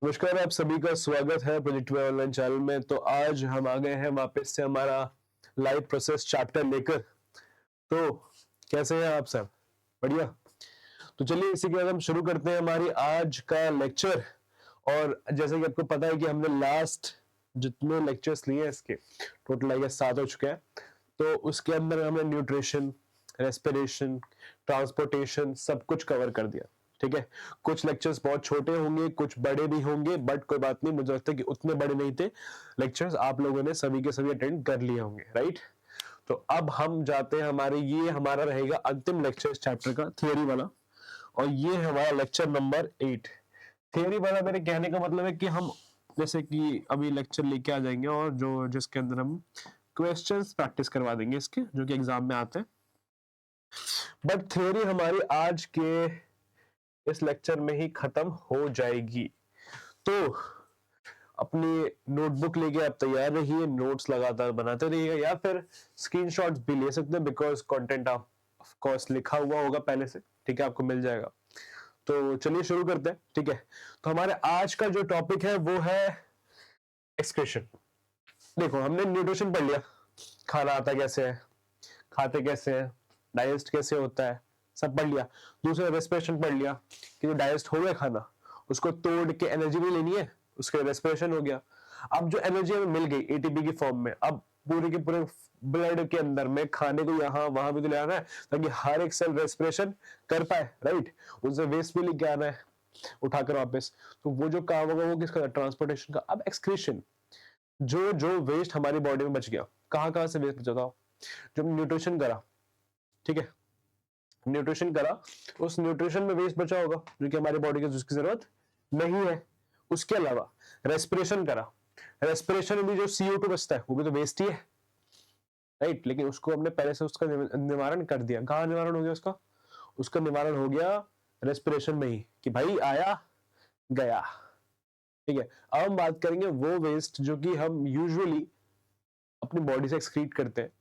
नमस्कार, आप सभी का स्वागत है प्रोजेक्ट वे ऑनलाइन चैनल में। तो आज हम आ गए हैं वापस से हमारा लाइव प्रोसेस चैप्टर लेकर। तो कैसे हैं आप सब? बढ़िया। तो चलिए इसी के बाद हम शुरू करते हैं हमारी आज का लेक्चर। और जैसे कि आपको पता है कि हमने लास्ट जितने लेक्चर्स लिए हैं इसके टोटल आई गेस 7 हो चुके हैं। तो उसके अंदर हमने न्यूट्रिशन, रेस्पिरेशन, ट्रांसपोर्टेशन सब कुछ कवर कर दिया। ठीक है, कुछ लेक्चर्स बहुत छोटे होंगे, कुछ बड़े भी होंगे, बट कोई बात नहीं, मुझे लगता है कि उतने बड़े नहीं थे लेक्चर्स, आप लोगों ने सभी के सभी अटेंड कर लिए होंगे, राइट। तो अब हम जाते हैं हमारे, ये हमारा रहेगा अंतिम लेक्चर इस चैप्टर का, थियोरी वाला। और ये है हमारा लेक्चर नंबर 8। थियोरी वाला मेरे कहने का मतलब है कि हम जैसे कि अभी लेक्चर लेके आ जाएंगे और जो जिसके अंदर हम क्वेश्चंस प्रैक्टिस करवा देंगे इसके, जो कि एग्जाम में आते हैं। बट थ्योरी हमारी आज के इस लेक्चर में ही खत्म हो जाएगी। तो अपनी नोटबुक लेके आप तैयार रहिए, नोट्स लगातार बनाते रहिएगा, या फिर स्क्रीनशॉट्स भी ले सकते हैं, बिकॉज कंटेंट ऑफ कोर्स लिखा हुआ होगा पहले से। ठीक है, आपको मिल जाएगा। तो चलिए शुरू करते हैं। ठीक है, तो हमारे आज का जो टॉपिक है वो है एक्सक्रीशन। देखो, हमने न्यूट्रिशन पढ़ लिया, खाना आता कैसे है, खाते कैसे हैं, डाइजेस्ट कैसे होता है, सब पढ़ लिया। दूसरा रेस्पिरेशन पढ़ लिया कि जो डाइजेस्ट हो गया खाना, उसको तोड़ के एनर्जी भी लेनी है, उसके रेस्पिरेशन हो गया। अब जो एनर्जी हमें मिल गई एटीपी की फॉर्म में, अब पूरे के पूरे ब्लड के अंदर में खाने को यहाँ वहां भी तो ले आना है, ताकि हर एक सेल रेस्पिरेशन कर पाए, राइट। उनसे वेस्ट भी लेके आना है उठाकर वापस। तो वो जो काम होगा वो किसका, ट्रांसपोर्टेशन का। अब एक्सक्रीशन, जो जो वेस्ट हमारी बॉडी में बच गया, कहाँ कहाँ से वेस्ट बचा था, जब न्यूट्रिशन करा, ठीक है, न्यूट्रिशन करा, उस न्यूट्रिशन में वेस्ट बचा होगा जो कि हमारी बॉडी की जिसकी जरूरत नहीं है। उसके अलावा रेस्पिरेशन करा, रेस्पिरेशन में भी जो CO2 बचता है वो भी तो वेस्ट ही है, राइट। लेकिन उसको हमने पहले से उसका निवारण कर दिया। कहाँ निवारण हो गया उसका? उसका निवारण हो गया रेस्पिरेशन में ही, कि भाई आया गया। ठीक है, अब हम बात करेंगे वो वेस्ट जो कि हम यूजुअली अपनी बॉडी से एक्सक्रीट करते हैं,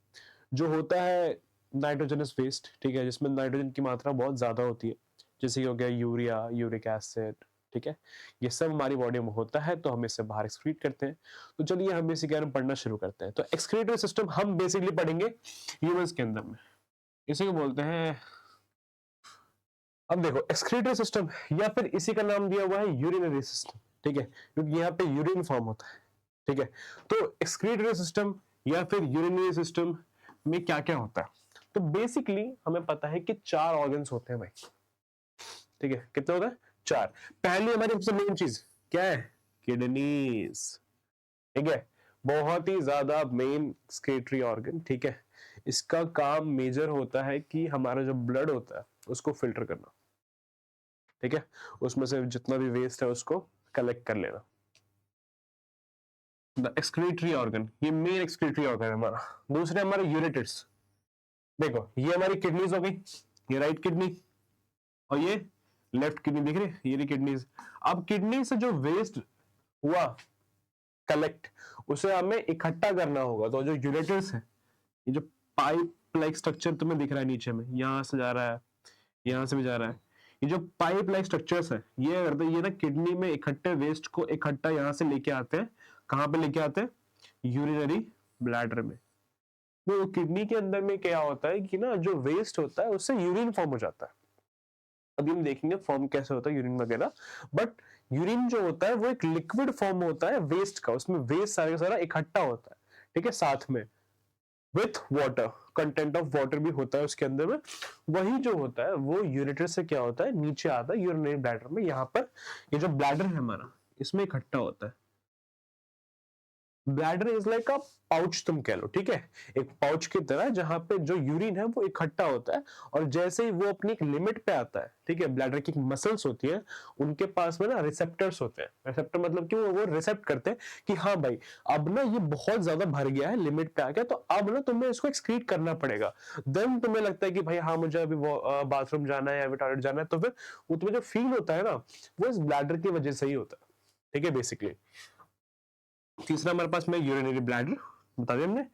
जो होता है नाइट्रोजनस वेस्ट। ठीक है, जिसमें नाइट्रोजन की मात्रा बहुत ज्यादा होती है, जैसे कि हो गया यूरिया, यूरिक एसिड। ठीक है, ये सब हमारी बॉडी में होता है, तो हम इससे बाहर एक्सक्रीट करते हैं। तो चलिए हम इसी के बारे में पढ़ना शुरू करते हैं। तो एक्सक्रीटरी सिस्टम हम बेसिकली पढ़ेंगे ह्यूमंस के अंदर में, इसी को बोलते हैं। अब देखो, एक्सक्रीटरी सिस्टम या फिर इसी का नाम दिया हुआ है यूरिनरी सिस्टम। ठीक है, क्योंकि यहाँ पे यूरिन फॉर्म होता है। ठीक है, तो एक्सक्रीटरी सिस्टम या फिर यूरिनरी सिस्टम में क्या क्या होता है? तो बेसिकली हमें पता है कि 4 ऑर्गन्स होते हैं भाई। ठीक है, कितने होते हैं? 4। पहली हमारी सबसे मेन चीज क्या है? किडनीज। ठीक है, बहुत ही ज्यादा मेन एक्सक्रीटरी ऑर्गन। ठीक है, इसका काम मेजर होता है कि हमारा जो ब्लड होता है उसको फिल्टर करना। ठीक है, उसमें से जितना भी वेस्ट है उसको कलेक्ट कर लेना। द एक्सक्रीटरी ऑर्गन, ये मेन एक्सक्रीटरी ऑर्गन है हमारा। दूसरे हमारे यूरेटर्स। देखो, ये हमारी किडनीज हो गई, ये राइट किडनी और ये लेफ्ट किडनी, दिख रही ये किडनीज। अब किडनी से जो वेस्ट हुआ कलेक्ट, उसे हमें इकट्ठा करना होगा। तो जो यूरेटर्स है, ये जो पाइप लाइक स्ट्रक्चर तुम्हें दिख रहा है नीचे में, यहां से जा रहा है, यहां से भी जा रहा है, ये जो पाइप लाइक स्ट्रक्चर्स है, ये करते ये ना किडनी में इकट्ठे वेस्ट को इकट्ठा यहां से लेके आते हैं। कहां पे लेके आते हैं? यूरिनरी ब्लैडर में। वो किडनी के अंदर में क्या होता है कि ना, जो वेस्ट होता है उससे यूरिन फॉर्म हो जाता है। अभी हम देखेंगे फॉर्म कैसे होता है यूरिन वगैरह। बट यूरिन जो होता है वो एक लिक्विड फॉर्म होता है वेस्ट का, उसमें वेस्ट सारा का सारा इकट्ठा होता है। ठीक है, साथ में with water, content of water भी होता है उसके अंदर में। वही जो होता है वो यूरेटर से क्या होता है, नीचे आता है यूरिनरी ब्लैडर में। यहाँ पर ये जो ब्लैडर है हमारा, इसमें इकट्ठा होता है। Bladder is like a pouch तुम कह लो। ठीक है, एक पाउच की तरह, जहां पे जो यूरिन है वो इकट्ठा होता है। और जैसे ही वो अपनी एक लिमिट पे आता है, ठीक है, ब्लैडर की मसल्स होती है, उनके पास में ना रिसेप्टर्स होते हैं। रिसेप्टर मतलब कि वो रिसेप्ट करते हैं कि हाँ भाई, अब ना ये बहुत ज्यादा भर गया है, लिमिट पे आ गया, तो अब ना तुम्हें इसको एक्सक्रीट करना पड़ेगा। देन तुम्हें लगता है कि भाई हाँ, मुझे अभी बाथरूम जाना है या टॉयलेट जाना है, तो फिर वो तुम्हें जो फील होता है ना, वो इस ब्लैडर की वजह से ही होता है। ठीक है, बेसिकली। तीसरा हमारे पास में यूरिनरी ब्लैडर, बता दिया हमने,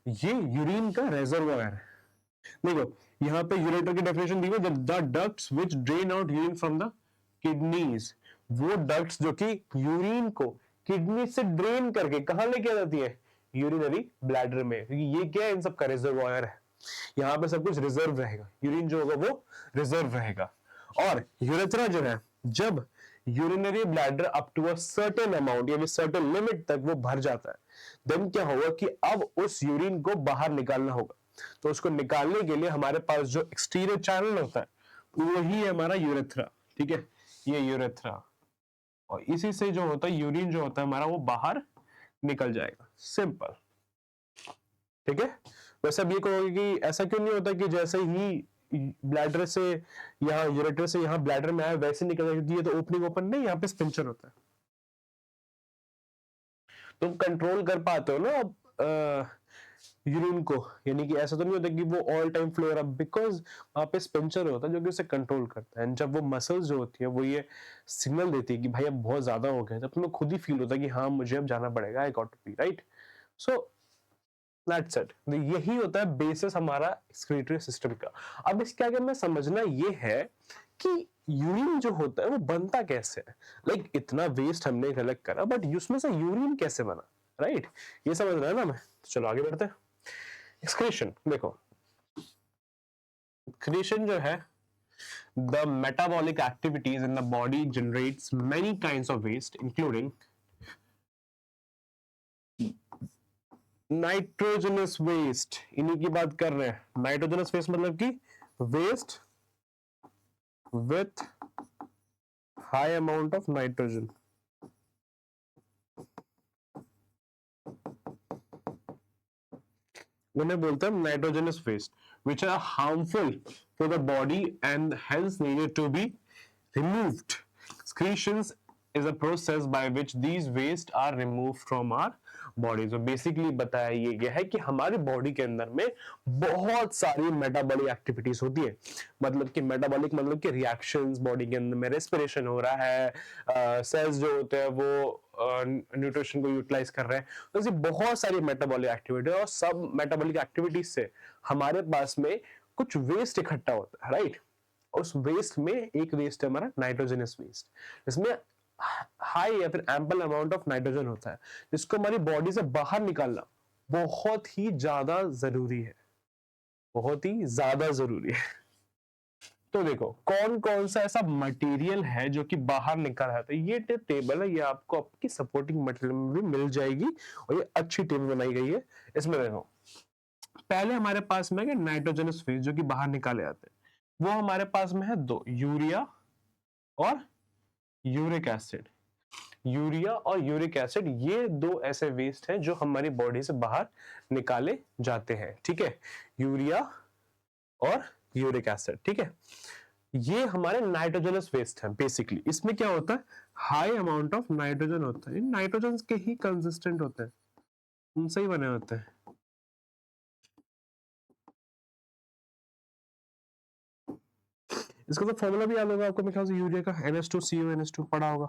ये यूरिन का रेजर्वोयर है। देखो, यहाँ पे यूरेटर की डेफिनेशन दी हुई है, the ducts which drain out urine from the kidneys. वो डक्ट्स जो कि यूरिन को किडनी से ड्रेन करके कहां लेके आ जाती है, यूरिनरी ब्लैडर में, क्योंकि ये क्या है, इन सब का रिजर्वायर है, यहाँ पे सब कुछ रिजर्व रहेगा, यूरिन जो होगा वो रिजर्व रहेगा। और यूरेथ्रा जो है, जब urinary bladder up to a certain amount यानी सर्टेन लिमिट तक वो भर जाता है, देन क्या होगा कि अब उस यूरिन को बाहर निकालना होगा। तो उसको निकालने के लिए हमारे पास जो एक्सटीरियर चैनल होता है वही है हमारा यूरेथ्रा, ठीक है, ये यूरेथ्रा, और इसी से जो होता है यूरिन जो होता है हमारा वो बाहर निकल जाएगा, सिंपल, ठीक है। वैसे अब ये कहोगे कि ऐसा क्यों नहीं होता कि जैसे ही ब्लैडर से यहाँ यूरेटर से यहाँ ब्लैडर में आया वैसे निकल जाएगा, क्योंकि ये तो ओपनिंग ओपन नहीं, यहाँ पे स्पिंचर होता है, तुम कंट्रोल कर पाते हो ना यूरिन को, यानी कि ऐसा तो नहीं होता कि वो ऑल टाइम फ्लो हो रहा, बिकॉज वहां पे स्पिंचर होता है जो कि उसे कंट्रोल करता है। एंड जब वो मसल्स जो होती है वो ये सिग्नल देती है कि भाई अब बहुत ज्यादा हो गया, तब तुम्हें खुद ही फील होता है कि हाँ मुझे अब जाना पड़ेगा, I got to pee, right. So that's it, यही होता है बेसिस हमारा एक्सक्रीटरी सिस्टम का। अब इसके आगे में समझना ये है कि यूरिन जो होता है वो बनता कैसे है, लाइक इतना वेस्ट हमने कलेक्ट करा बट उसमें से यूरिन कैसे बना, राइट, ये समझ रहा है ना मैं। तो चलो आगे बढ़ते हैं। एक्सक्रीशन देखो, एक्सक्रीशन जो है, the metabolic activities in the body generates many kinds of waste including nitrogenous waste, इन्हीं की बात कर रहे हैं। नाइट्रोजनस वेस्ट मतलब कि waste with high amount of nitrogen, उन्हें बोलते हैं nitrogenous waste, which are harmful for the body and hence needed to be removed. Excretions is a process by which these waste are removed from our body. तो basically बताया ये गया है कि हमारी बॉडी के अंदर में बहुत सारी मेटाबॉलिक एक्टिविटीज होती है, मतलब कि मेटाबॉलिक मतलब कि रिएक्शंस, बॉडी के अंदर में रेस्पिरेशन हो रहा है, सेल्स जो होते हैं वो न्यूट्रिशन को यूटिलाइज कर रहे हैं, तो ऐसी बहुत सारी मेटाबॉलिक एक्टिविटी, और सब मेटाबॉलिक एक्टिविटीज से हमारे पास में कुछ वेस्ट इकट्ठा होता है, राइट। उस वेस्ट में एक वेस्ट है हमारा नाइट्रोजनस वेस्ट, इसमें हाई या फिर एम्पल अमाउंट ऑफ नाइट्रोजन होता है, जिसको हमारी बॉडी से बाहर निकालना बहुत ही ज्यादा जरूरी है, बहुत ही ज्यादा जरूरी है। तो देखो कौन कौन सा ऐसा मटेरियल है जो कि बाहर निकल रहा है, ये टेबल है, ये आपको आपकी सपोर्टिंग मटेरियल में भी मिल जाएगी, और ये अच्छी टेबल बनाई गई है। इसमें देखो पहले हमारे पास में है नाइट्रोजनस वेस्ट जो कि बाहर निकाले जाते हैं, वो हमारे पास में है दो, यूरिया और यूरिक एसिड। यूरिया और यूरिक एसिड ये दो ऐसे वेस्ट हैं जो हमारी बॉडी से बाहर निकाले जाते हैं, ठीक है, यूरिया और यूरिक एसिड, ठीक है। ये हमारे नाइट्रोजनस वेस्ट हैं बेसिकली। इसमें क्या होता है, हाई अमाउंट ऑफ नाइट्रोजन होता है, नाइट्रोजन के ही कंसिस्टेंट होते हैं, उनसे ही बने होते हैं। इसका तो फॉर्मूला भी याद होगा आपको, मेरे ख्याल से यूरिया का NH2CO NH2 पढ़ा होगा,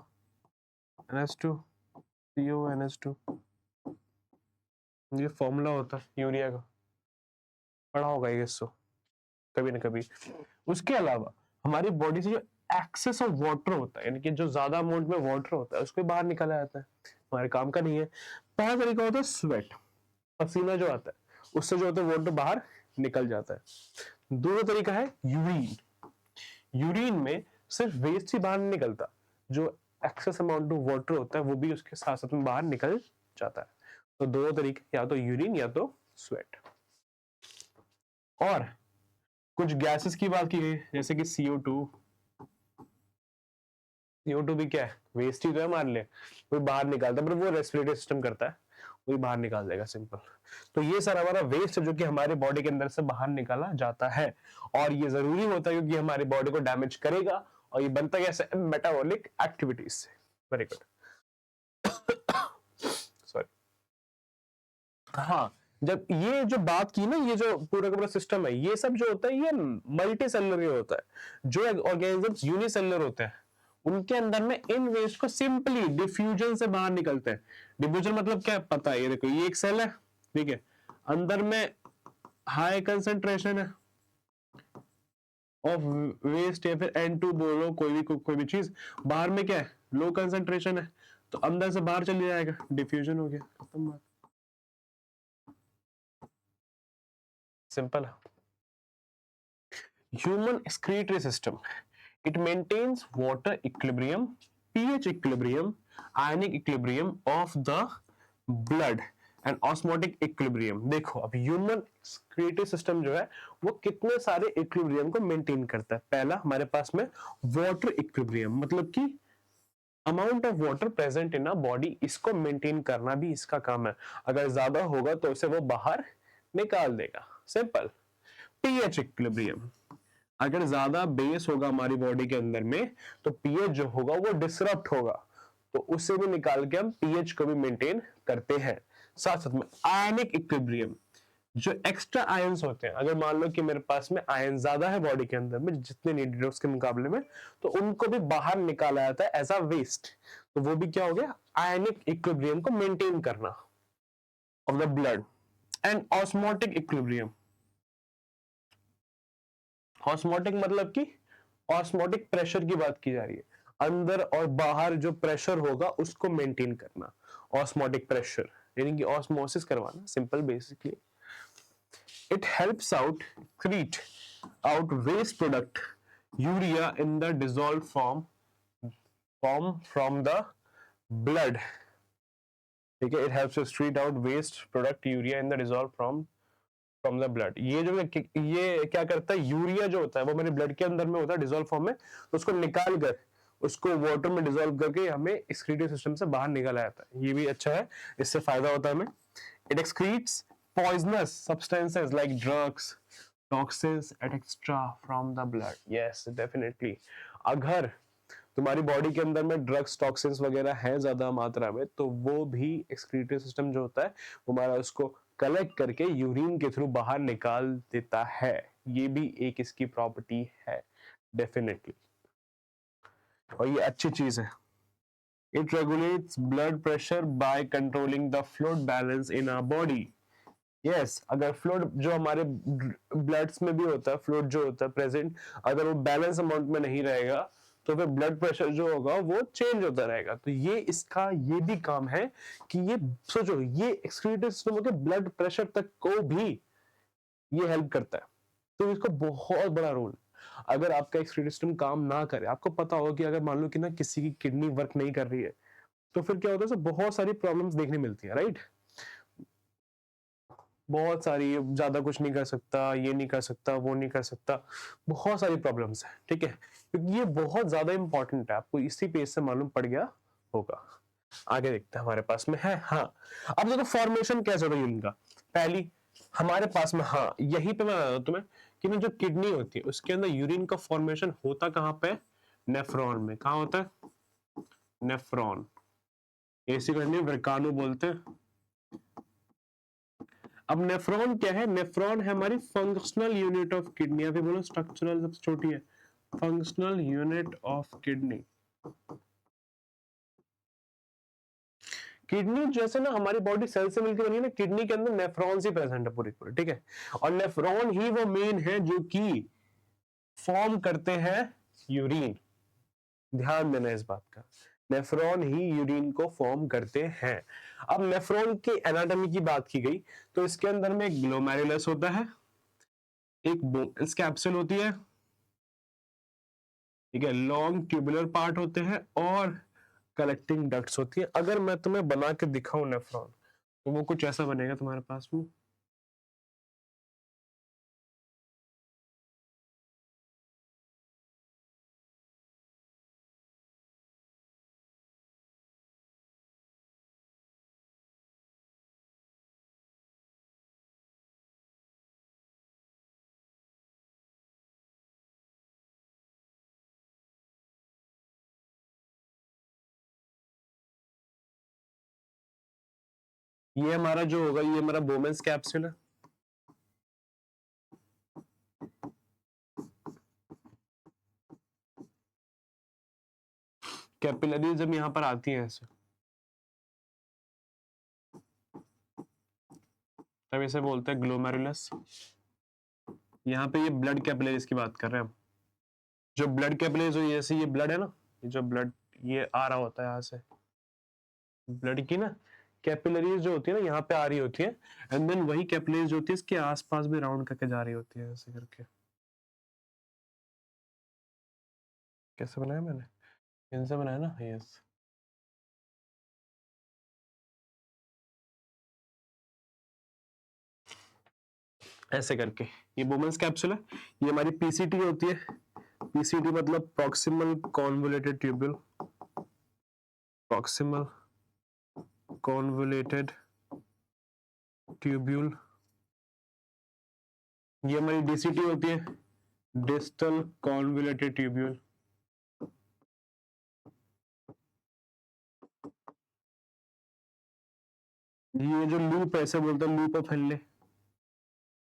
NH2CO NH2, ये फॉर्मूला होता है यूरिया का, पढ़ा होगा ये सो कभी ना कभी। उसके अलावा हमारी बॉडी से जो एक्सेस ऑफ वाटर होता है, यानी कि जो ज्यादा अमाउंट में वाटर होता है, उसको बाहर निकाला जाता है, हमारे काम का नहीं है। पहला तरीका होता है स्वेट, पसीना जो आता है उससे जो होता है वाटर बाहर निकल जाता है। दूसरा तरीका है यूरिन, यूरिन में सिर्फ वेस्ट ही बाहर नहीं निकलता, जो एक्सेस अमाउंट ऑफ वाटर होता है वो भी उसके साथ साथ में बाहर निकल जाता है। तो दो तरीके, या तो यूरिन या तो स्वेट। और कुछ गैसेस की बात की गई जैसे कि CO2, CO2 भी क्या है, वेस्ट ही तो है हमारे लिए, कोई बाहर निकालता है, पर वो रेस्पिरेटरी सिस्टम करता है, वही बाहर निकाल देगा, सिंपल। तो ये सारा हमारा वेस्ट है जो कि हमारे बॉडी के अंदर से बाहर निकाला जाता है, और ये जरूरी होता है क्योंकि हमारी बॉडी को डैमेज करेगा, और ये बनता कैसे, मेटाबॉलिक एक्टिविटीज से। Very good, sorry. हाँ, जब ये जो बात की ना, ये जो पूरा का पूरा सिस्टम है, ये सब जो होता है ये मल्टी सेलुलर होता है। जो ऑर्गेनिजम्स यूनिसेलुलर होते हैं उनके अंदर में इन वेस्ट को सिंपली डिफ्यूजन से बाहर निकलते हैं। डिफ्यूजन मतलब क्या पता है, ये देखो ये एक सेल है, ठीक है, अंदर में हाई कंसेंट्रेशन है, ऑफ वेस्ट या फिर N2 बोलो, कोई भी चीज, बाहर में क्या है, लो कंसंट्रेशन है, तो अंदर से बाहर चले जाएगा, डिफ्यूजन हो गया, खत्म बात, सिंपल है। Human excretory system, it maintains water equilibrium, pH equilibrium, ionic equilibrium of the blood and osmotic equilibrium। देखो अब ह्यूमन एक्सक्रीटरी सिस्टम जो है वो कितने सारे इक्विलिब्रियम को मेंटेन करता है। पहला हमारे पास में वाटर इक्विलिब्रियम, मतलब कि amount of water present in a body, इसको मेंटेन करना भी इसका काम है। अगर ज्यादा होगा तो इसे वो बाहर निकाल देगा, सिंपल। पीएच इक्विलिब्रियम, अगर ज्यादा बेस होगा हमारी बॉडी के अंदर में तो पीएच जो होगा वो डिसरप्ट होगा, तो उससे भी निकाल के हम पीएच को भी मेंटेन करते हैं। साथ साथ में आयनिक इक्विलिब्रियम, जो एक्स्ट्रा आयंस होते हैं, अगर मान लो कि मेरे पास में आयन ज्यादा है बॉडी के अंदर में जितने नीडेड है उसके मुकाबले में, तो उनको भी बाहर निकाला जाता है एज अ वेस्ट, तो वो भी क्या हो गया, आयनिक इक्विलिब्रियम को मेंटेन करना of the blood. And osmotic equilibrium, osmotic मतलब कि ऑस्मोटिक प्रेशर की बात की जा रही है, अंदर और बाहर जो प्रेशर होगा उसको मेंटेन करना, ऑस्मोटिक प्रेशर यानी कि ऑस्मोसिस करवाना, simple basically. It helps out excrete out waste product urea in the dissolve form from the blood, ठीक है। It helps to excrete out waste product urea in the dissolve from the blood. ये क्या करता है, urea जो होता है वो मेरे ब्लड के अंदर में होता है डिसॉल्व फॉर्म में, तो उसको निकाल कर उसको वाटर में डिसॉल्व करके हमें एक्सक्रीटरी सिस्टम से बाहर निकाला जाता है, ये भी अच्छा है, इससे फायदा होता है हमें। It excretes poisonous substances like drugs, toxins etcetera from the blood. Yes definitely, अगर तुम्हारी बॉडी के अंदर में ड्रग्स टॉक्सिन्स वगैरह है ज्यादा मात्रा में, तो वो भी एक्सक्रीटरी सिस्टम जो होता है वो हमारा उसको कलेक्ट करके यूरिन के थ्रू बाहर निकाल देता है, ये भी एक इसकी प्रॉपर्टी है डेफिनेटली, और ये अच्छी चीज है। It regulates blood pressure by controlling the fluid balance in our body. Yes, अगर फ्लूइड जो हमारे ब्लड्स में भी होता है, फ्लूइड जो होता है प्रेजेंट, अगर वो बैलेंस अमाउंट में नहीं रहेगा तो फिर ब्लड प्रेशर जो होगा वो चेंज होता रहेगा। तो ये इसका ये भी काम है कि ये सोचो, ये एक्सक्रीटरी सिस्टम के ब्लड प्रेशर तक को भी ये हेल्प करता है, तो इसका बहुत बड़ा रोल। अगर आपका एक्सक्रीटरी सिस्टम काम ना करे, आपको पता होगा कि अगर मान लो कि ना किसी की किडनी वर्क नहीं कर रही है, तो फिर क्या होता है, बहुत सारी प्रॉब्लम्स देखने मिलती है, राइट। बहुत सारी, ज्यादा कुछ नहीं कर सकता, ये नहीं कर सकता, वो नहीं कर सकता, बहुत सारी प्रॉब्लम्स है, ठीक है, क्योंकि ये बहुत ज्यादा इंपॉर्टेंट है, आपको इसी पेज से मालूम पड़ गया होगा। आगे देखते हैं हमारे पास में है, हाँ अब देखो फॉर्मेशन कैसे होता है यूरिन का। पहली हमारे पास में, हाँ यही पे मैं बता दूं तुम्हें कि ना जो किडनी होती है उसके अंदर यूरिन का फॉर्मेशन होता कहाँ पे, नेफ्रॉन में। कहाँ होता है, नेफ्रॉन, ऐसी किडनी वृकाणु बोलते हैं। अब नेफ्रॉन क्या है, नेफ्रॉन है हमारी फंक्शनल यूनिट ऑफ किडनी, या फिर बोलो स्ट्रक्चरल सबसे छोटी है, functional unit of kidney. Kidney जैसे ना हमारी बॉडी सेल से मिलकर बनी है ना, किडनी के अंदर नेफ्रॉन्स ही प्रेजेंट है पूरे पूरे, ठीक है, और नेफ्रॉन ही वो मेन है जो कि फॉर्म करते हैं यूरिन, ध्यान देना इस बात का, नेफ्रॉन ही यूरिन को फॉर्म करते हैं। अब नेफ्रॉन की एनाटॉमी की बात की गई तो इसके अंदर में एक ग्लोमेरुलस होता है, एक बोनस कैप्सूल होती है, ठीक है, लॉन्ग ट्यूबुलर पार्ट होते हैं और कलेक्टिंग डक्ट्स होती है। अगर मैं तुम्हें बना के दिखाऊं नेफ्रॉन, तो वो कुछ ऐसा बनेगा तुम्हारे पास में। ये हमारा जो होगा, ये हमारा बोमेंस कैप्सूल है, कैपिलरीज जब यहाँ पर आती है ऐसे, तब इसे बोलते हैं ग्लोमेरुलस। यहाँ पे ये ब्लड कैपिलरीज की बात कर रहे हैं हम, जो ब्लड कैपिलरीज हुई, जैसे ये ब्लड है ना, ये जो ब्लड ये आ रहा होता है यहाँ से, ब्लड की ना कैपिलरीज जो होती है ना यहाँ पे आ रही होती है, एंड देन वही कैपिलरीज जो होती है इसके आसपास भी राउंड करके जा रही होती है ऐसे करके। कैसे बनाया मैंने, इनसे बनाया ना, यस। ऐसे करके ये बोमेंस कैप्सूल है, ये हमारी पीसीटी होती है। पीसीटी मतलब proximal convoluted tubule, proximal convoluted tubule. ये हमारी डीसीटी होती है, डिस्टल कॉन्वोल्यूटेड ट्यूब्यूल। ये जो लूप ऐसे बोलते हैं, loop of Henle,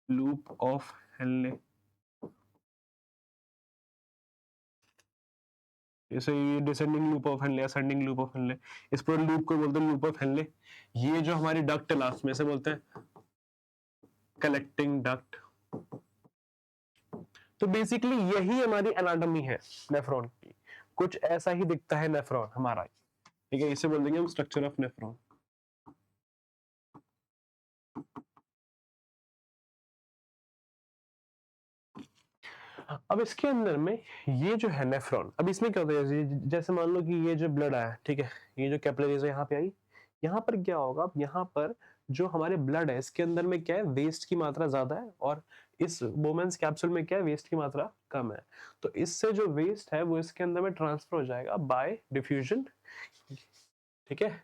loop of Henle. जैसे ये descending loop of Henle, ascending loop of Henle, इस पूरे लूप को बोलते हैं लूप ऑफ हेनले। ये जो हमारी डक्ट है लास्ट में से बोलते हैं कलेक्टिंग डक्ट। तो बेसिकली यही हमारी एनाटॉमी है नेफ्रॉन की, कुछ ऐसा ही दिखता है नेफ्रॉन हमारा, ठीक है। इसे बोल देंगे हम स्ट्रक्चर ऑफ नेफ्रॉन। अब इसके अंदर में ये जो है नेफ्रॉन, अब इसमें क्या होता है, जैसे मान लो कि ये जो ब्लड आया, ठीक है, ये जो कैपिलरीज है यहाँ पे आई, यहाँ पर क्या होगा, यहाँ पर जो हमारे ब्लड है इसके अंदर में क्या है, वेस्ट की मात्रा ज्यादा है, और इस बोमेंस कैप्सूल में क्या है, वेस्ट की मात्रा कम है। तो इससे जो वेस्ट है वो इसके अंदर में ट्रांसफर हो जाएगा बाय डिफ्यूजन, ठीक है।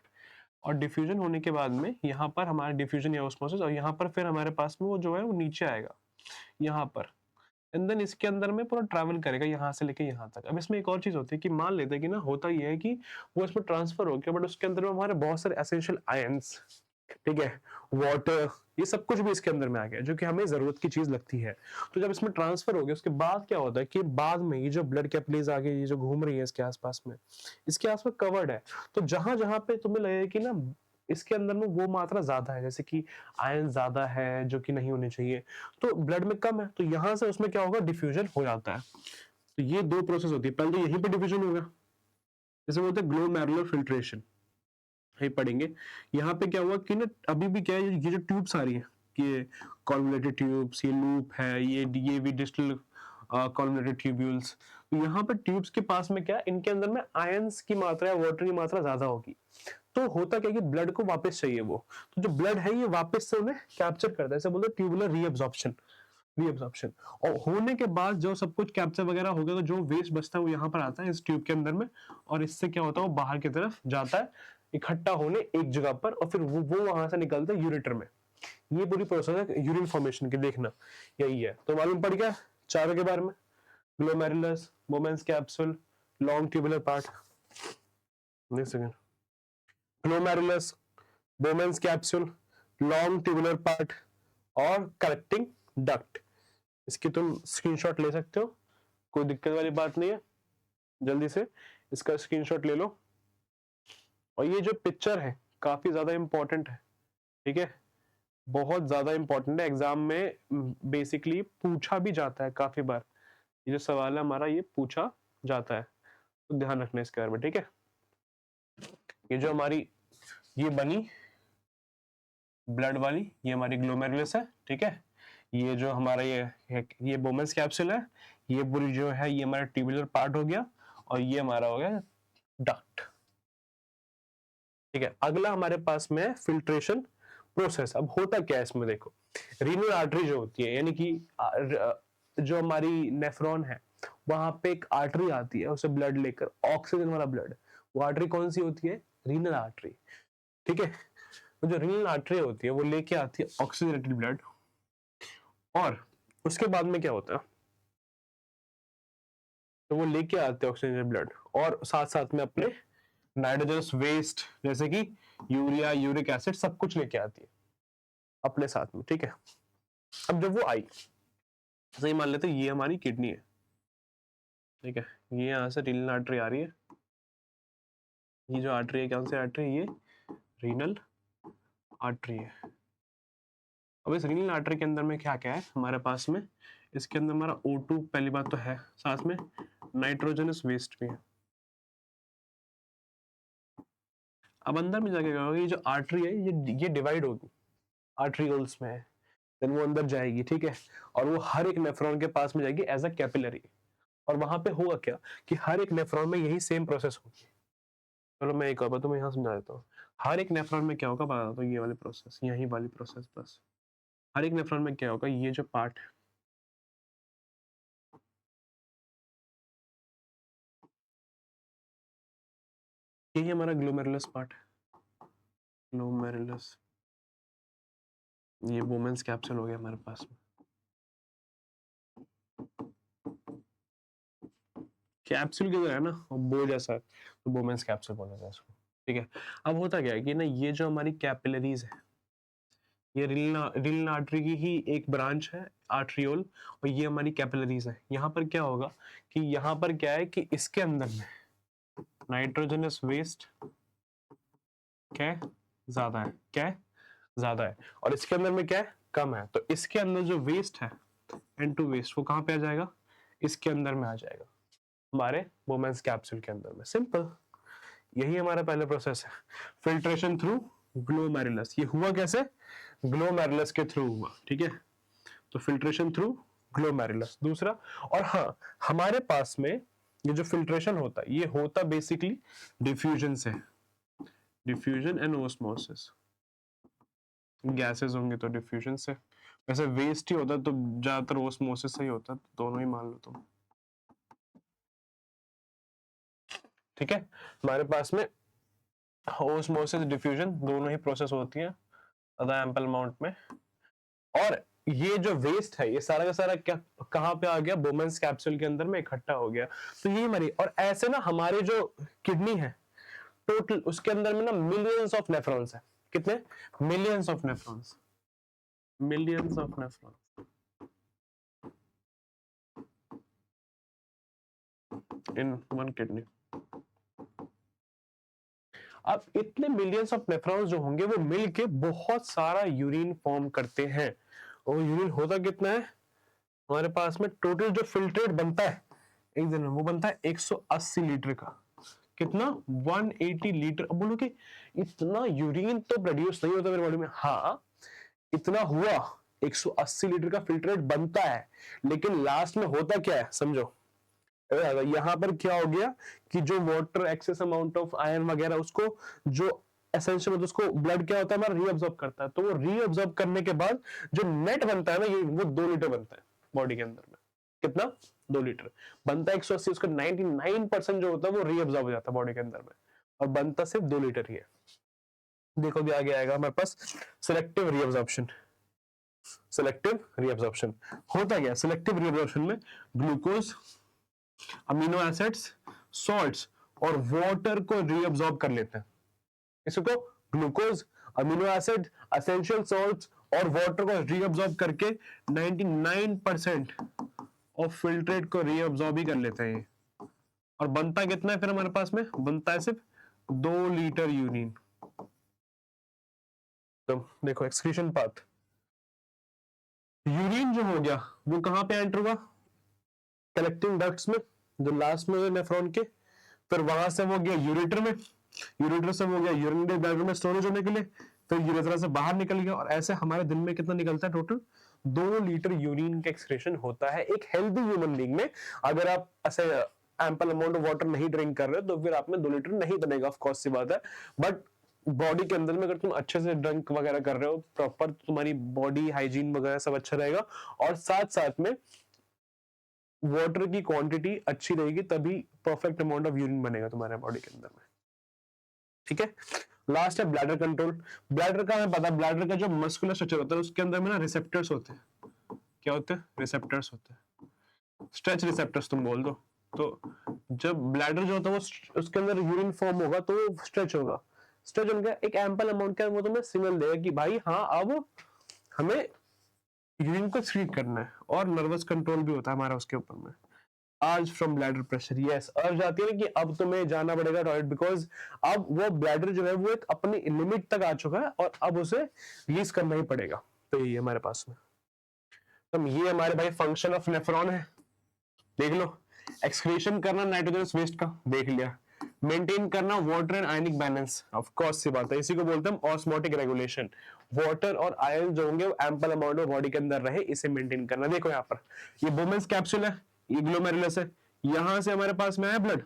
और डिफ्यूजन होने के बाद में यहाँ पर हमारा डिफ्यूजन या ऑस्मोसिस, और यहाँ पर फिर हमारे पास में वो जो है वो नीचे आएगा यहाँ पर, एंड देन इसके अंदर में पूरा ट्रैवल करेगा यहाँ से लेके यहाँ तक। अब इसमें एक और चीज होती है कि मान लेते हैं कि ना, होता ये है कि वो इसमें ट्रांसफर हो गया, बट उसके अंदर में हमारे बहुत सारे एसेंशियल आयंस, ठीक है, वाटर, ये सब कुछ भी इसके अंदर में आ गया जो कि हमें जरूरत की चीज लगती है। तो जब इसमें ट्रांसफर हो गया उसके बाद क्या होता है कि बाद में ये जो ब्लड कैपिलरीज आगे ये जो घूम रही है इसके आसपास में, इसके आसपास कवर्ड है, तो जहां जहां पे तुम्हें लगेगा कि ना इसके अंदर में वो मात्रा ज्यादा है, जैसे कि आयन ज्यादा है जो कि नहीं होनी चाहिए, तो ब्लड में कम है, तो यहां से उसमें क्या होगा, डिफ्यूजन हो जाता है। तो ये दो प्रोसेस होती है, पहले तो यहीं पे डिफ्यूजन होगा, जैसे बोलते हैं ग्लोमेरुलर फिल्ट्रेशन, ये पढ़ेंगे। यहाँ पे क्या हुआ कि ना अभी भी क्या है, ये जो ट्यूब्स आ रही है, ये कॉन्वोल्यूटेड ट्यूब्स, ये लूप है, ये भी डिस्टल कॉन्वोल्यूटेड ट्यूब्यूल्स। तो यहाँ पर ट्यूब्स के पास में क्या, इनके अंदर में आयंस की मात्रा या वाटर की मात्रा ज्यादा होगी, तो होता क्या कि ब्लड को वापस चाहिए वो, तो जो ब्लड है ये वापस से उन्हें कैप्चर करता है, ऐसे बोलते हैं ट्यूबुलर रीअब्जॉर्प्शन, रीअब्जॉर्प्शन। और होने के बाद जो सब कुछ कैप्चर वगैरह हो गया, तो जो वेस्ट बचता है वो यहाँ पर आता है इस ट्यूब के अंदर में, और इससे क्या होता है वो बाहर की तरफ जाता है इकट्ठा होने एक जगह पर, और फिर वो वहां से निकलता है यूरेटर में। ये पूरी प्रोसेस है यूरिन फॉर्मेशन की, देखना यही है। तो मालूम पड़ गया चारों के बारे में, glomerulus, बोमेंस capsule, long tubular part, glomerulus, बोमेंस capsule, long tubular part, और कलेक्टिंग डक्ट। इसकी तुम स्क्रीनशॉट ले सकते हो, कोई दिक्कत वाली बात नहीं है, जल्दी से इसका स्क्रीनशॉट ले लो। और ये जो पिक्चर है काफी ज्यादा इंपॉर्टेंट है, ठीक है, बहुत ज्यादा इंपॉर्टेंट है, एग्जाम में बेसिकली पूछा भी जाता है काफी बार, ये जो सवाल है हमारा ये पूछा जाता है, तो ध्यान रखना इसके बारे में, ठीक है। ये जो हमारी ये बनी ब्लड वाली, ये हमारी ग्लोमेरुलस है, ठीक है। ये जो हमारा ये बोमेंस कैप्सूल है, ये पूरी जो है ये हमारा ट्यूबुलर पार्ट हो गया, और ये हमारा हो गया डक्ट, ठीक है। अगला हमारे पास में है फिल्ट्रेशन प्रोसेस। अब होता क्या है इसमें, देखो, रीनल आर्टरी जो होती है, यानी कि जो हमारी नेफ्रॉन है वहां पे एक आर्टरी आती है, उसे ब्लड लेकर, ऑक्सीजन वाला ब्लड, वो आर्टरी कौन सी होती है, रीनल आर्टरी, ठीक है। तो जो रीनल आर्टरी होती है वो लेके आती है ऑक्सीजनेटेड ब्लड, और उसके बाद में क्या होता है, तो वो लेके आते हैं ऑक्सीजनेटेड ब्लड, और साथ साथ में अपने नाइट्रोजनस वेस्ट जैसे कि यूरिया, यूरिक एसिड, सब कुछ लेके आती है अपने साथ में, ठीक है। अब जब वो आई, सही मान लेते हैं ये हमारी किडनी है, ठीक है, ये यहाँ से रीनल आर्टरी आ रही है, ये जो आर्टरी है कौन सी आर्टरी है, ये रीनल आर्टरी है। अब इस रीनल आर्टरी के अंदर में क्या क्या है हमारे पास में, इसके अंदर हमारा O2 पहली बात तो है, साथ में नाइट्रोजनस वेस्ट भी है। अब अंदर में जाके क्या होगा, ये जो आर्टरी है ये डिवाइड होगी, आर्ट्रियोल्स में है, देन वो अंदर जाएगी, ठीक है, और वो हर एक नेफ्रॉन के पास में जाएगी एज अ कैपिलरी। और वहां पे होगा क्या कि हर एक नेफ्रॉन में यही सेम प्रोसेस होगी। चलो मैं एक और बात तुम्हें यहाँ समझा देता हूँ। हर एक नेफ्रॉन में क्या होगा बता देता हूँ, ये वाली प्रोसेस, यही वाली प्रोसेस बस। हर एक नेफ्रॉन में क्या होगा, ये जो पार्ट है, यही हमारा ग्लोमेरुलस पार्ट है, ग्लोमेरुलस। ये बोमेंस कैप्सूल हो गया हमारे पास में, कैप्सूल की तरह है ना, बो जैसा है, तो बोमेंस कैप्सूल बोला जाता है इसको, ठीक है। अब होता क्या है कि ना, ये जो हमारी कैपिलरीज है, ये रिनल आर्टरी की ही एक ब्रांच है, आर्ट्रियोल, और ये हमारी कैपिलरीज है। यहाँ पर क्या होगा कि यहाँ पर क्या है कि इसके अंदर में नाइट्रोजनस वेस्ट क्या है, ज्यादा है, क्या है, ज्यादा है, और इसके अंदर में क्या है, कम है। तो इसके अंदर जो वेस्ट है, N2 वेस्ट, वो कहाँ पे आ जाएगा, इसके अंदर में आ जाएगा, हमारे वुमेन्स कैप्सूल के अंदर में। सिंपल, यही हमारा पहला प्रोसेस है, फिल्ट्रेशन थ्रू ग्लोमेरुलस। ये हुआ कैसे, ग्लोमेरुलस के थ्रू हुआ, ठीक है। तो फिल्ट्रेशन थ्रू ग्लोमेरुलस दूसरा। और हाँ, हमारे पास में ये जो फिल्ट्रेशन होता है, ये होता बेसिकली डिफ्यूजन से, डिफ्यूजन एंड ओस्मोसिस। गैसेस होंगे तो डिफ्यूजन से, वैसे वेस्ट ही होता है तो ज्यादातर ओस्मोसिस से ही होता है, तो दोनों ही मान लो तुम, ठीक है। हमारे पास में ओस्मोसिस डिफ्यूजन दोनों ही प्रोसेस होती हैं अदर एम्पल अमाउंट में। और ये जो वेस्ट है, ये सारा का सारा क्या कहाँ पे आ गया, बोमेंस कैप्सूल के अंदर में इकट्ठा हो गया। तो यही हमारी, और ऐसे ना हमारे जो किडनी है टोटल, उसके अंदर में ना मिलियंस ऑफ नेफ्रॉन्स है। कितने, millions of nephrons, millions of nephrons in one kidney. अब इतने मिलियंस ऑफ नेफ्रॉन्स जो होंगे वो मिलके बहुत सारा यूरिन फॉर्म करते हैं। और यूरिन होता कितना है हमारे पास में, टोटल जो फिल्ट्रेट बनता है एक दिन में, वो बनता है 180 लीटर का। कितना, 180 लीटर। अब बोलो कि इतना यूरिन तो प्रोड्यूस नहीं होता मेरे बॉडी में, हाँ इतना हुआ, 180 लीटर का फिल्ट्रेट बनता है, लेकिन लास्ट में होता क्या है समझो। यहाँ पर क्या हो गया कि जो water excess amount of iron वगैरह, उसको जो एसेंशियल मतलब उसको ब्लड क्या होता है हमारा, रीअब्सॉर्ब करता है। तो वो रीअब्सॉर्ब करने के बाद जो नेट बनता है ना, ये वो 2 लीटर बनता है बॉडी के अंदर में। कितना, 2 लीटर बनता है। 180 उसका 99% जो होता है वो रीअब्सॉर्ब हो जाता है बॉडी के अंदर में, और बनता सिर्फ 2 लीटर ही है। देखो भी आगे आएगा हमारे पास सिलेक्टिव रीअब्सॉर्प्शन। सिलेक्टिव रीअब्सॉर्प्शन होता क्या, सिलेक्टिव रीअब्सॉर्प्शन में ग्लूकोज, अमीनो एसिड्स, सॉल्ट्स और वाटर को रीअब्सॉर्ब कर लेते हैं। इसको glucose, amino acid, essential salts और वाटर को रीअब्सॉर्ब करके 99% ऑफ फिल्ट्रेट को रीअब्सॉर्ब ही कर लेते हैं। और बनता कितना है फिर हमारे पास में, बनता है सिर्फ 2 लीटर यूरिन। तो देखो एक्सक्रीशन पाथ, यूरिन जो हो गया वो कहां पे एंटर हुआ, कलेक्टिंग डक्ट्स में, जो लास्ट में नेफ्रॉन के, फिर वहां से वो गया यूरेटर में, यूरेटर से वो गया यूरिनरी ब्लैडर में स्टोरेज होने के लिए, फिर यूरेथ्रा से बाहर निकल गया। और ऐसे हमारे दिन में कितना निकलता है, टोटल 2 लीटर यूरिन का एक्सक्रीशन होता है एक हेल्दी ह्यूमन बीइंग में। अगर आप ऐसे एम्पल अमाउंट ऑफ वाटर नहीं ड्रिंक कर रहे हो तो फिर आप में 2 लीटर नहीं बनेगा, ऑफ कोर्स सी बात है। बट बॉडी के अंदर में अगर तुम अच्छे से ड्रिंक वगैरह कर रहे हो प्रॉपर, तुम्हारी बॉडी हाइजीन वगैरह सब अच्छा रहेगा, और साथ साथ में वाटर की क्वांटिटी अच्छी रहेगी, तभी परफेक्ट अमाउंट ऑफ यूरिन बनेगा तुम्हारे बॉडी के अंदर में, ठीक है। लास्ट है ब्लैडर कंट्रोल। ब्लैडर का हमें पता है, ब्लैडर का जो मस्कुलर स्ट्रक्चर होता है उसके अंदर में ना रिसेप्टर्स होते हैं। क्या होते हैं, रिसेप्टर्स होते हैं, स्ट्रेच रिसेप्टर्स तुम बोल दो। तो जब ब्लैडर जो होता है वो उसके अंदर यूरिन फॉर्म होगा तो वो स्ट्रेच होगा, स्ट्रेच होने का एक एम्पल अमाउंट का वो तुम्हें सिग्नल देगा कि भाई हाँ अब हमें यूरिन को एक्सक्रीट करना है। और नर्वस कंट्रोल भी होता है हमारा उसके ऊपर में। अर्ज फ्रॉम ब्लैडर प्रेशर, यस अर्ज आती है कि अब तुम्हें जाना पड़ेगा टॉयलेट, बिकॉज अब वो ब्लैडर जो है वो एक अपनी लिमिट तक आ चुका है और अब उसे रिलीज करना ही पड़ेगा। तो यही हमारे पास में तो ये हमारे भाई फंक्शन ऑफ नेफ्रॉन है, देख लो। एक्सक्रीशन करना नाइट्रोजनस वेस्ट का, देख लिया। मेंटेन करना water and ionic balance, of course सी बात है, इसी को बोलते हैं ऑस्मोटिक रेगुलेशन। वाटर और आयन जो होंगे वो एम्पल अमाउंट में बॉडी के अंदर रहे, इसे मेंटेन करना। देखो यहाँ पर ये बोमेंस कैप्सूल है, ये ग्लोमेरुलस है, यहां से हमारे पास में आया ब्लड,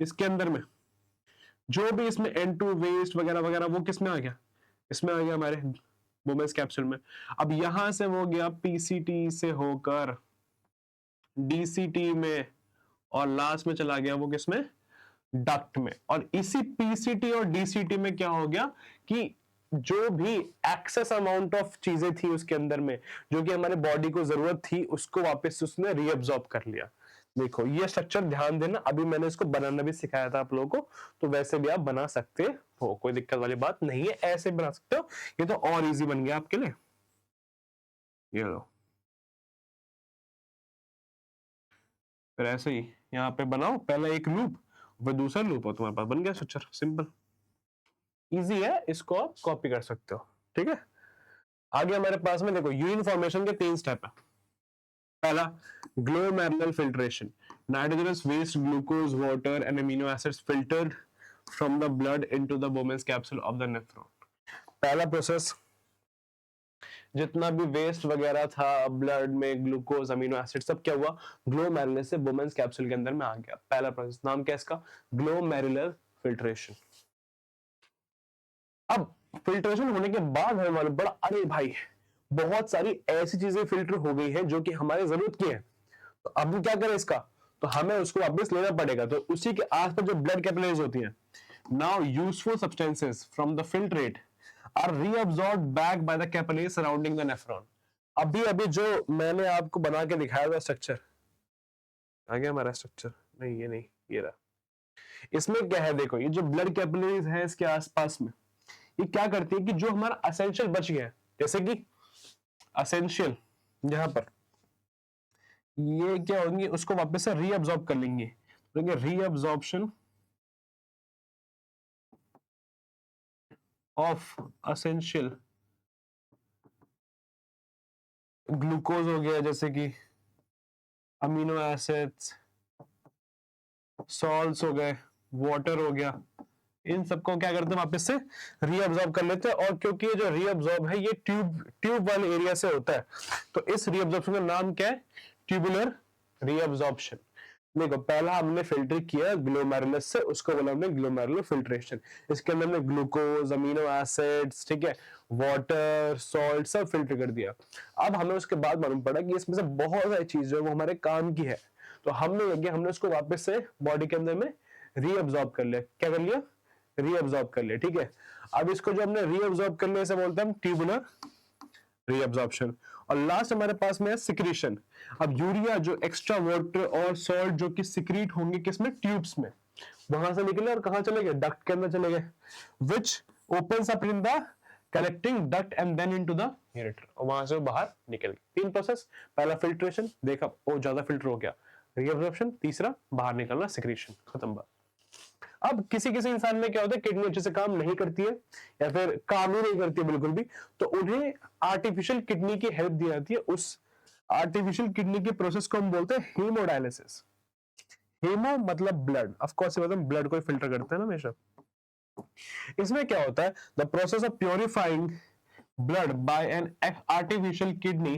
इसके अंदर में जो भी इसमें N2 वेस्ट वगैरह वगैरह वो किस में आ गया, इसमें आ गया हमारे बोमेंस कैप्सूल में। अब यहां से वो गया पीसीटी से होकर डीसीटी में, और लास्ट में चला गया वो किसमें, डक्ट में। और इसी पीसीटी और डीसीटी में क्या हो गया कि जो भी एक्सेस अमाउंट ऑफ चीजें थी उसके अंदर में, जो कि हमारे बॉडी को जरूरत थी, उसको वापस उसने रीअब्सॉर्ब कर लिया। देखो ये स्ट्रक्चर ध्यान देना, अभी मैंने इसको बनाना भी सिखाया था आप लोगों को, तो वैसे भी आप बना सकते हो, कोई दिक्कत वाली बात नहीं है, ऐसे बना सकते हो। ये तो और इजी बन गया आपके लिए। ये लो, फिर ऐसे ही यहाँ पे बनाओ, पहला एक लूप, फिर दूसरा लूप, हो तुम्हारे पास बन गया स्ट्रक्चर, सिंपल इजी है, इसको आप कॉपी कर सकते हो। ठीक है, आगे हमारे पास में देखो यूरिन फॉर्मेशन के 3 स्टेप है। पहला glomerular filtration, nitrogenous waste, glucose, water and amino acids filtered from the blood into the Bowman's capsule of the nephron. पहला प्रोसेस, जितना भी वेस्ट वगैरह था ब्लड में, ग्लूकोज, अमीनो एसिड, सब क्या हुआ, ग्लोमेरुलर से बोमेंस कैप्सूल के अंदर में आ गया। पहला प्रोसेस, नाम क्या है इसका, ग्लोमेरुलर फिल्ट्रेशन। अब फिल्ट्रेशन होने के बाद हमें मालूम पड़ा, अरे भाई बहुत सारी ऐसी चीजें फिल्टर हो गई है जो कि हमारे जरूरत की है, तो अब क्या करें इसका, तो हमें उसको वापस लेना पड़ेगा। तो उसी के आसपास जो ब्लड कैपिलरीज होती हैं, now useful substances from the filtrate are reabsorbed back by the capillaries surrounding the nephron. अभी अभी जो मैंने आपको बना के दिखाया था स्ट्रक्चर, आ गया हमारा स्ट्रक्चर, नहीं ये नहीं, ये रहा। इसमें क्या है, देखो ये जो ब्लड कैपिलरीज है इसके आसपास में, ये क्या करती है कि जो हमारा असेंशियल बच गया है, जैसे कि असेंशियल यहां पर, ये क्या होंगे, उसको वापस से रीअब्सॉर्ब कर लेंगे, तो रीअब्सॉर्प्शन ऑफ असेंशियल ग्लूकोज हो गया, जैसे कि अमीनो एसिड्स, सॉल्ट्स हो गए, वाटर हो गया, इन सबको क्या करते हैं वापस से रीअब्सॉर्ब कर लेते हैं। और क्योंकि ये जो रीअब्सॉर्ब है ये ट्यूब वाले एरिया से होता है, तो इस रीअब्सॉर्प्शन का नाम क्या है, ट्यूबुलर रीअब्सॉर्प्शन। देखो पहला हमने फिल्टर किया ग्लोमेरुलस से, उसको बोला हमने ग्लोमेरुलर फिल्ट्रेशन। इसके अंदर हमने ग्लूकोज, अमीनो एसिड्स, ठीक है, वाटर, सॉल्ट, सब फिल्टर कर दिया। अब हमें उसके बाद मालूम पड़ा कि इसमें से बहुत सारी चीज जो वो हमारे काम की है, तो हमने उसको वापस से बॉडी के अंदर में रीअब्सॉर्ब कर लिया। क्या कर लिया, रीअब्सॉर्ब कर लिया। ठीक है, अब इसको जो हमने रीअब्सॉर्ब कर लिया इसे बोलते हैं ट्यूबुलर रीअब्सॉर्प्शन। और लास्ट हमारे पास में है सिक्रीशन। अब यूरिया जो एक्स्ट्रा वाटर और सॉल्ट जो कि सिक्रीट होंगे किसमें, ट्यूब्स में, वहां से निकले और कहां चले गए, डक्ट के अंदर चले गए, which opens up in the collecting duct and then into the ureter, और वहां से बाहर निकल गए। 3 प्रोसेस, पहला फिल्ट्रेशन, देखा वो ज्यादा फिल्टर हो गया, रीअब्सॉर्प्शन, तीसरा बाहर निकलना, सिक्रीशन, खत्म बात। अब किसी किसी इंसान में क्या होता है, किडनी अच्छे से काम नहीं करती है या फिर काम ही नहीं करती है बिल्कुल भी, तो उन्हें आर्टिफिशियल किडनी की हेल्प दी जाती है। उस आर्टिफिशियल किडनी के प्रोसेस को हम बोलते हैं हेमोडायलिसिस। हेमो मतलब ब्लड, ऑफ कोर्स मतलब ब्लड को फिल्टर करते हैं ना हमेशा। इसमें क्या होता है, the process of purifying blood by an artificial kidney,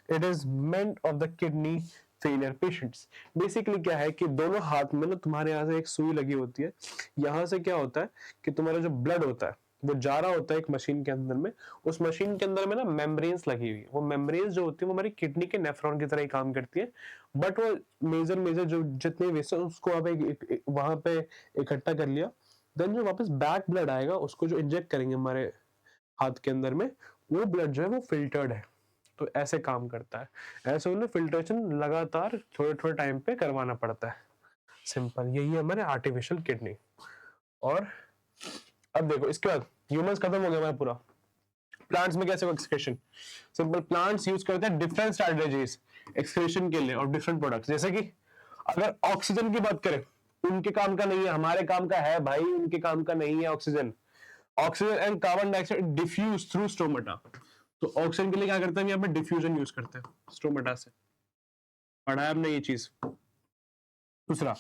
it is meant of the kidney failure patients। Basically क्या है कि दोनों हाथ में ना तुम्हारे यहाँ से एक सुई लगी होती है, यहाँ से क्या होता है कि तुम्हारा जो ब्लड होता है वो जा रहा होता है एक मशीन के अंदर में, उस मशीन के अंदर में ना मेम्ब्रेन्स लगी हुई है, वो मेम्ब्रेन्स जो होती है वो हमारी किडनी के नेफ्रॉन की तरह ही काम करती है, बट वो मेजर जो जितने वेस्ट है उसको आप वहां पे इकट्ठा कर लिया, देन जो वापस बैक ब्लड आएगा उसको जो इंजेक्ट करेंगे हमारे हाथ के अंदर में, वो ब्लड जो है वो फिल्टर्ड है, तो ऐसे काम करता है। ऐसे उन्हें फिल्ट्रेशन लगातार थोड़े थोड़े टाइम पे करवाना पड़ता है, सिंपल यही है हमारे आर्टिफिशियल किडनी। और अब देखो इसके बाद ह्यूमंस खत्म हो गया हमारा पूरा, प्लांट्स में कैसे एक्सक्रीशन, सिंपल प्लांट्स यूज करते हैं डिफरेंट स्ट्रैटेजीज एक्सक्रीशन के लिए और डिफरेंट प्रोडक्ट्स, जैसे कि अगर ऑक्सीजन की बात करें, उनके काम का नहीं है, हमारे काम का है भाई, उनके काम का नहीं है oxygen. Oxygen and carbon dioxide diffuse through stomata, तो ऑक्सीजन के लिए क्या करते हैं, यहाँ पे डिफ्यूजन यूज करते हैं स्टोमेटा से, पढ़ा है हमने ये चीज। दूसरा,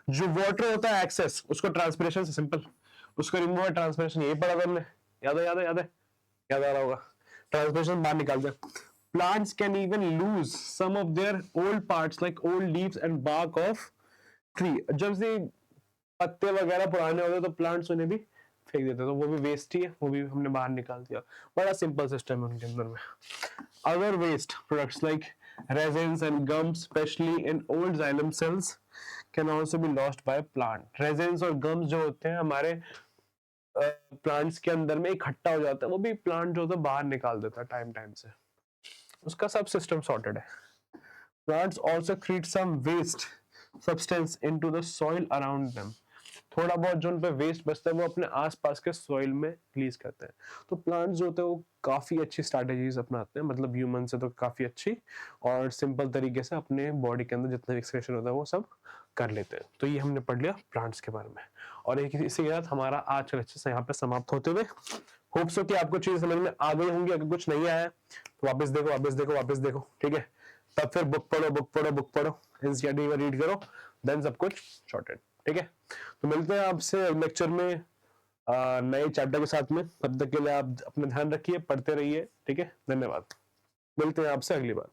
जो वाटर होता है एक्सेस, उसको ट्रांसपिरेशन से, सिंपल, उसको रिमूव है ट्रांसपिरेशन, यही पढ़ा था हमने, याद है, याद है, याद है, याद आ रहा होगा, ट्रांसपिरेशन बाहर निकाल दे। Plants can even lose some of their old parts like old leaves and bark of tree. जब से पत्ते वगैरह पुराने होते तो प्लांट्स उन्हें भी फेंक देते, तो वो भी वेस्ट ही है, वो भी हमने बाहर निकाल दिया। बड़ा सिंपल सिस्टम है उनके अंदर में। Other waste products like resins and gums, especially in old xylem cells, can also be lost by plant. Resins और gums जो होते हैं हमारे प्लांट्स के अंदर में इकट्ठा हो जाता है, वो भी प्लांट जो होता है बाहर निकाल देता है टाइम टाइम से, उसका सब सिस्टम सॉर्टेड है। Plants also create some waste substance into the soil around them. थोड़ा बहुत जो उन पे वेस्ट बचता है वो अपने आसपास के सॉइल में रिलीज करते हैं। तो प्लांट्स जो होते हैं वो काफी अच्छी स्ट्रैटेजीज अपनाते हैं, मतलब ह्यूमन से तो काफी अच्छी, और सिंपल तरीके से अपने बॉडी के अंदर जितना एक्सक्रीशन होता है वो सब कर लेते हैं। तो ये हमने पढ़ लिया प्लांट्स के बारे में, और एक इसी के साथ हमारा आज का लेक्चर यहाँ पे समाप्त होते हुए, होप सो कि आपको चीज समझ में आ गई होंगी। अगर कुछ नहीं आया तो वापस देखो, वापस देखो, वापस देखो, ठीक है। तब फिर बुक पढ़ो, बुक पढ़ो, बुक पढ़ो, एनसीईआरटी रीड करो, देन सब कुछ सॉर्टेड, ठीक है। तो मिलते हैं आपसे लेक्चर में नए चैप्टर के साथ में। तब तक के लिए आप अपना ध्यान रखिए, पढ़ते रहिए, ठीक है। धन्यवाद, मिलते हैं आपसे अगली बार।